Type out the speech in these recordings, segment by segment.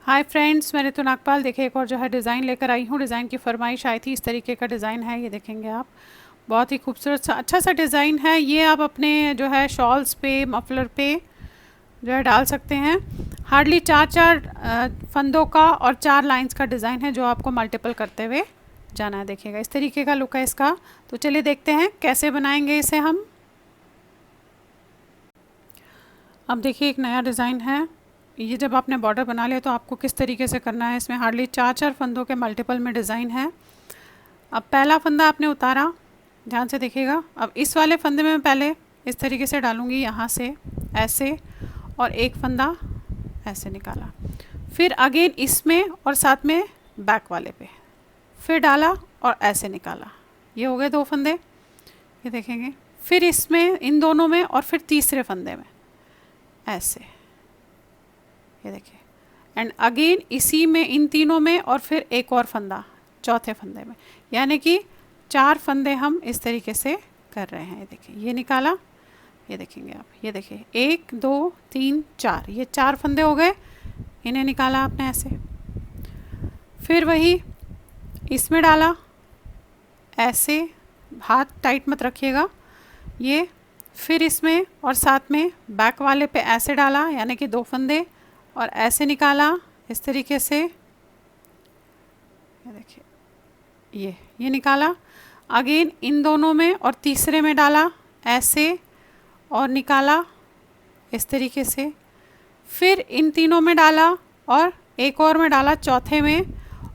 Hi friends, मैं ऋतु नागपाल। देखिए एक और जो है डिज़ाइन लेकर आई हूँ। डिज़ाइन की फरमाइश आई थी, इस तरीके का डिज़ाइन है। ये देखेंगे आप, बहुत ही खूबसूरत सा अच्छा सा डिज़ाइन है। ये आप अपने जो है शॉल्स पे, मफलर पे जो है डाल सकते हैं। हार्डली चार चार फंदों का और 4 लाइंस का डिज़ाइन है जो आपको मल्टीपल करते हुए जाना है। देखिएगा इस तरीके का लुक है इसका। तो चलिए देखते हैं कैसे बनाएंगे इसे हम। अब देखिए एक नया डिज़ाइन है। ये जब आपने बॉर्डर बना लिया तो आपको किस तरीके से करना है। इसमें हार्डली 4 फंदों के मल्टीपल में डिज़ाइन है। अब पहला फंदा आपने उतारा, ध्यान से देखिएगा। अब इस वाले फंदे में मैं पहले इस तरीके से डालूँगी, यहाँ से ऐसे, और एक फंदा ऐसे निकाला। फिर अगेन इसमें और साथ में बैक वाले पे फिर डाला और ऐसे निकाला। ये हो गए 2 फंदे, ये देखेंगे। फिर इसमें इन दोनों में और फिर तीसरे फंदे में ऐसे, ये देखिए। एंड अगेन इसी में इन तीनों में और फिर एक और फंदा चौथे फंदे में, यानी कि 4 फंदे हम इस तरीके से कर रहे हैं। ये देखिए, ये निकाला, ये देखेंगे आप, ये देखिए 1 2 3 4, ये 4 फंदे हो गए। इन्हें निकाला आपने ऐसे। फिर वही इसमें डाला ऐसे, हाथ टाइट मत रखिएगा ये। फिर इसमें और साथ में बैक वाले पे ऐसे डाला, यानी कि 2 फंदे, और ऐसे निकाला इस तरीके से। ये देखिए, ये निकाला। अगेन इन दोनों में और तीसरे में डाला ऐसे और निकाला इस तरीके से। फिर इन तीनों में डाला और एक और में डाला चौथे में,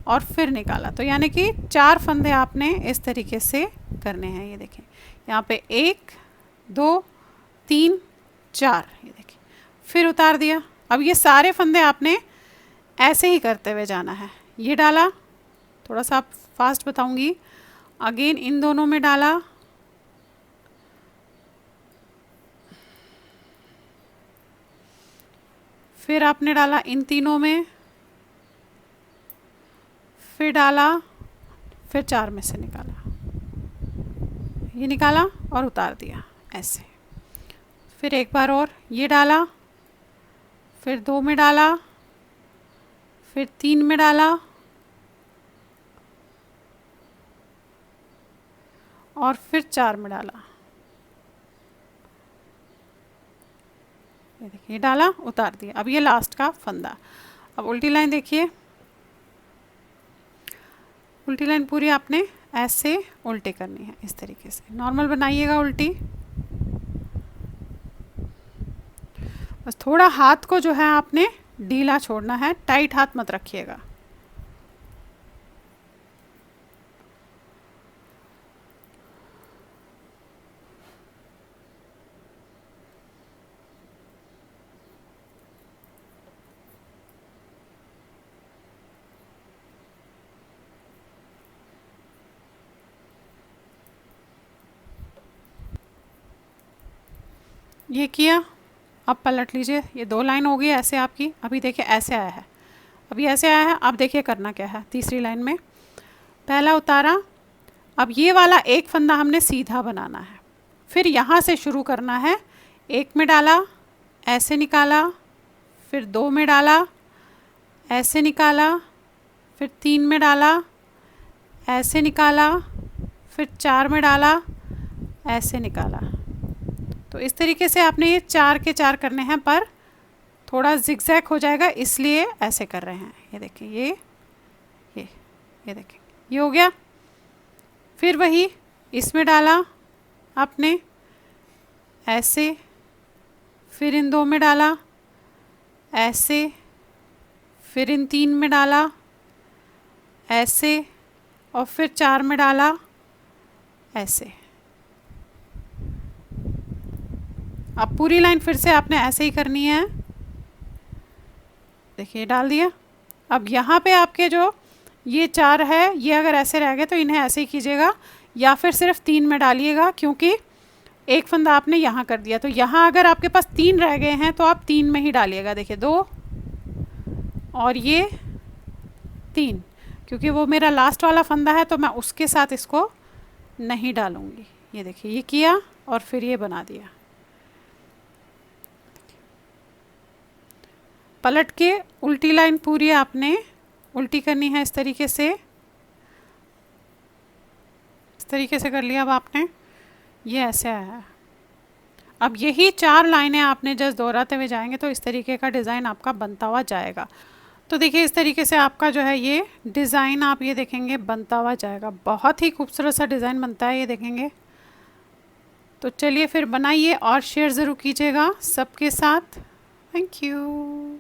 और फिर निकाला। तो यानी कि 4 फंदे आपने इस तरीके से करने हैं। ये देखें, यहाँ पे 1 2 3 4, ये देखिए। फिर उतार दिया। अब ये सारे फंदे आपने ऐसे ही करते हुए जाना है। ये डाला, थोड़ा सा आप फास्ट बताऊंगी। अगेन इन दोनों में डाला, फिर आपने डाला इन तीनों में, फिर डाला, फिर 4 में से निकाला, ये निकाला और उतार दिया ऐसे। फिर एक बार और ये डाला, फिर 2 में डाला, फिर 3 में डाला, और फिर 4 में डाला। ये देखिए, डाला, उतार दिया। अब ये लास्ट का फंदा। अब उल्टी लाइन देखिए, उल्टी लाइन पूरी आपने ऐसे उल्टी करनी है इस तरीके से। नॉर्मल बनाइएगा उल्टी। बस थोड़ा हाथ को जो है आपने ढीला छोड़ना है, टाइट हाथ मत रखिएगा। ये किया, अब पलट लीजिए। ये 2 लाइन हो गई ऐसे आपकी। अभी देखिए ऐसे आया है, अभी ऐसे आया है। अब देखिए करना क्या है। तीसरी लाइन में पहला उतारा, अब ये वाला एक फंदा हमने सीधा बनाना है। फिर यहाँ से शुरू करना है। 1 में डाला, ऐसे निकाला, फिर 2 में डाला, ऐसे निकाला, फिर 3 में डाला, ऐसे निकाला, फिर 4 में डाला, ऐसे निकाला। तो इस तरीके से आपने ये 4 के 4 करने हैं, पर थोड़ा जिगजैग हो जाएगा इसलिए ऐसे कर रहे हैं। ये देखिए, ये देखिए, ये हो गया। फिर वही इसमें डाला आपने ऐसे, फिर इन 2 में डाला ऐसे, फिर इन 3 में डाला ऐसे, और फिर 4 में डाला ऐसे। अब पूरी लाइन फिर से आपने ऐसे ही करनी है। देखिए डाल दिया। अब यहाँ पे आपके जो ये 4 है, ये अगर ऐसे रह गए तो इन्हें ऐसे ही कीजिएगा, या फिर सिर्फ 3 में डालिएगा, क्योंकि एक फंदा आपने यहाँ कर दिया। तो यहाँ अगर आपके पास 3 रह गए हैं तो आप 3 में ही डालिएगा। देखिए 2 और ये 3, क्योंकि वो मेरा लास्ट वाला फंदा है तो मैं उसके साथ इसको नहीं डालूंगी। ये देखिए, ये किया और फिर ये बना दिया। पलट के उल्टी लाइन पूरी आपने उल्टी करनी है, इस तरीके से, इस तरीके से कर लिया। अब आपने ये ऐसे आया है। अब यही 4 लाइनें आपने जस्ट दोहराते हुए जाएंगे तो इस तरीके का डिज़ाइन आपका बनता हुआ जाएगा। तो देखिए इस तरीके से आपका जो है ये डिज़ाइन आप ये देखेंगे बनता हुआ जाएगा। बहुत ही खूबसूरत सा डिज़ाइन बनता है, ये देखेंगे। तो चलिए फिर बनाइए और शेयर ज़रूर कीजिएगा सबके साथ। Thank you.